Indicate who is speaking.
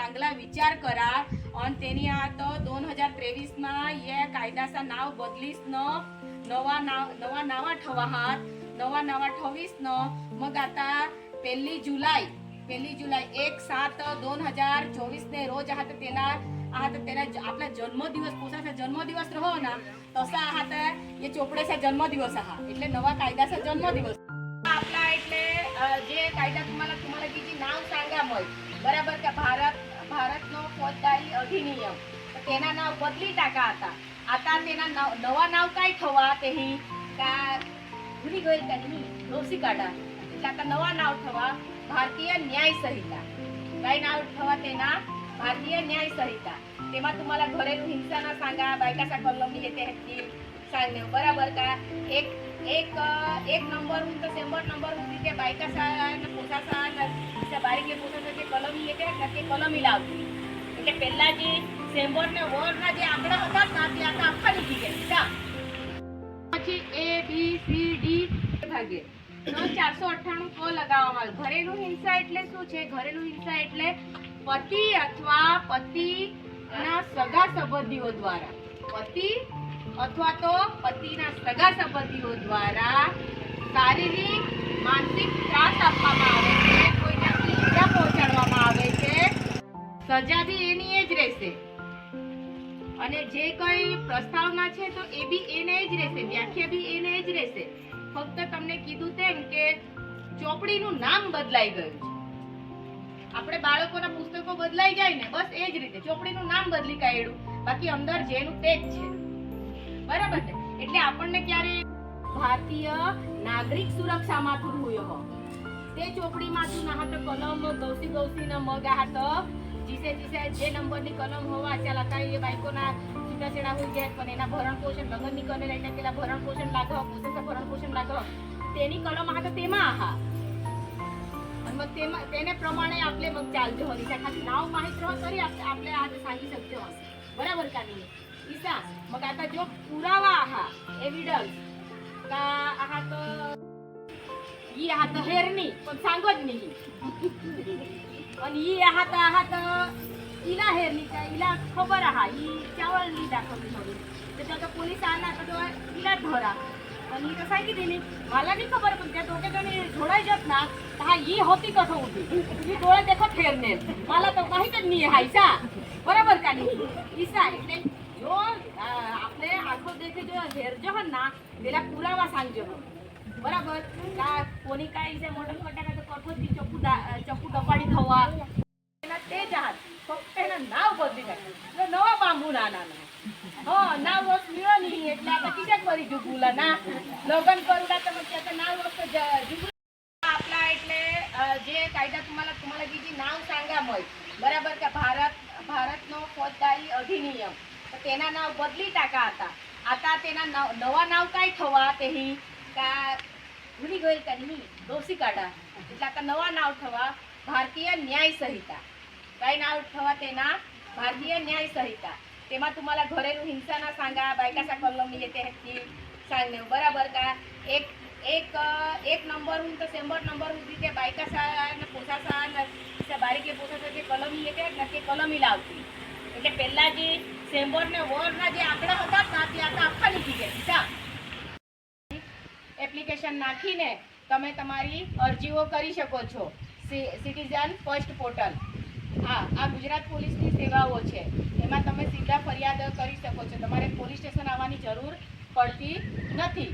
Speaker 1: चांगला विचार करा आणि त्यांनी आता 2023 या कायद्याचं नाव बदलीस न नवा नावा ठेवा हात नवा ठवीस न मग आता 1 जुलै 1/7/2024 ने रोज आहात त्याला आपला जन्मदिवस पोसाचा जन्मदिवस रहो ना तसा आहात हे चोपडेचा जन्मदिवस आहात એટલે नवा कायद्याचा जन्मदिवस आपला એટલે जे कायदा तुम्हाला किती नाव सांगा मग बराबर का भारतનો फौजदारी अधिनियम तर तेना नाव बदली टाका आता तेना नवा नाव काय ठेवा तेही का भूली गईल का नाही दोषी काढा એટલે आता नवा नाव ठेवा भारतीय न्याय संहिता काय नाव ठेवा तेना भारतीय न्याय संहिता तेव्हा तुम्हाला घरेलू हिंसा ना सांगा बायकाचा कलम येते सांगणे बराबर का एक नंबर उंच 100 नंबर होती ते बायकाचा पोसाचा त्या बारीके पोसाचा जे कलम येते ते कलमी लावते એટલે પહેલા જે 100 ને વરના જે આંકડા હતા તે આખા આખા નીકળી ગયા પછી A B C D ભાગે 498 કો લગાવવામાં આવે ઘરેલુ હિંસા એટલે શું છે ઘરેલુ હિંસા એટલે પતિ અથવા પતિના સગા સંબંધીઓ દ્વારા પતિ અથવા તો પતિના સગા સંબંધીઓ દ્વારા શારીરિક માનસિક ત્રાસ આપવામાં આવે છે કોઈને ઈજા પહોંચાડવામાં આવે છે સજા બી એની જ રહેશે અને જે કઈ પ્રસ્તાવના છે તો એ બી એને જ રહેશે વ્યાખ્યા બી એને જ રહેશે ફક્ત તમને કીધું તેમ કે ચોપડીનું નામ બદલાઈ ગયું છે આપણે બાળકોના પુસ્તકો બદલાઈ જાય ને બસ એ જ રીતે ચોપડીનું નામ બદલી કાઢ્યું બાકી અંદર જેનું તે જ છે બરાબર છે એટલે આપણને ક્યારે ભારતીય નાગરિક સુરક્ષામાંથી હોયો તે ચોપડીમાંથી ના હાથ કલમ ગૌસીના મગ હાથ જીસે જે નંબરની કલમ હોવા ચાલ હતા એ બાઈકોના છૂટાછેડા હોઈ ગયા પણ એના ભરણ પોષણ લગ્નની કરેલા એટલે પેલા ભરણ પોષણ લાગો પોષણ ભરણ પોષણ લાગો તેની કલમ હાથ તેમાં આહા मग તેને પ્રમાણે આપણે મગ ચાલજો હોની ખાલી નાવ માહિત રહો તરી આપણે आज सांगी शकतो बरोबर का नाही ईसा मग आता जो पुरावा आहा एव्हिडन्स का आहात ही आहात हेरणी पण सांगत नाही आणि ही आहात इला हेरणी का इला खबर आहा ही चावलनी दाखवली म्हणून त्याच्या पोलीस आला तर इला धरा आणि ही तर सांगितली मला नाही खबर पण त्या दोघे जणी जोडायच्यात ना हा ही होती कसं होती ही डोळे देखत हेरणे मला तर माहीतच नाही हायसा बरोबर का नाही ईसा એટલે જો આપણે આખો દેખે જો હેરજો હન ના પેલા પુરાવા सांगજો બરાબર કા કોની કાઈ છે મોટો ફટાકા તો કઠોથી ચપ્પુ દપાડી થવા એના તે જહાજ ફક્ત એના નાવ બદલી નાખ્યું નવા બાંબુ નાના હા નાવ વસ્ત મિળ્યો નહીં એટલે આપણે કિટક કરી જુગુલા ના લગન કરુલા તો પછી આપણે નાવ વસ્ત જુગુલા आपला એટલે જે કાયદા तुम्हाला किती नाव सांगा मग बराबर का भारतનો फौजदारी अधिनियम तर तेना नाव बदली टाका आता तेना नवा नाव काय ठेवा तेही का भूली गईल का नाही दोषी काढा એટલે आता नवा नाव ठेवा भारतीय न्याय संहिता काय नाव ठेवा तेना भारतीय न्याय संहिता तेव्हा तुम्हाला घरेलू हिंसा ना सांगा बायकाचा कलम येते सांगणे बराबर का एक नंबर उंच 100 नंबर होती ते बायकाचा पोसाचा त्या बारीके पोसाचा जे कलम येते ते कलमी लावते એટલે પહેલા જે 100 ને વરના જે આંકડા હતા તે આખા આખા નીકળી ગયા એપ્લિકેશન નાખીને તમે તમારી અરજીઓ કરી શકો છો સિટીઝન ફર્સ્ટ પોર્ટલ આ ગુજરાત પોલીસની સેવાઓ છે એમાં તમે સીધા ફરિયાદ કરી શકો છો તમારે પોલીસ સ્ટેશન આવવાની જરૂર પડતી નથી।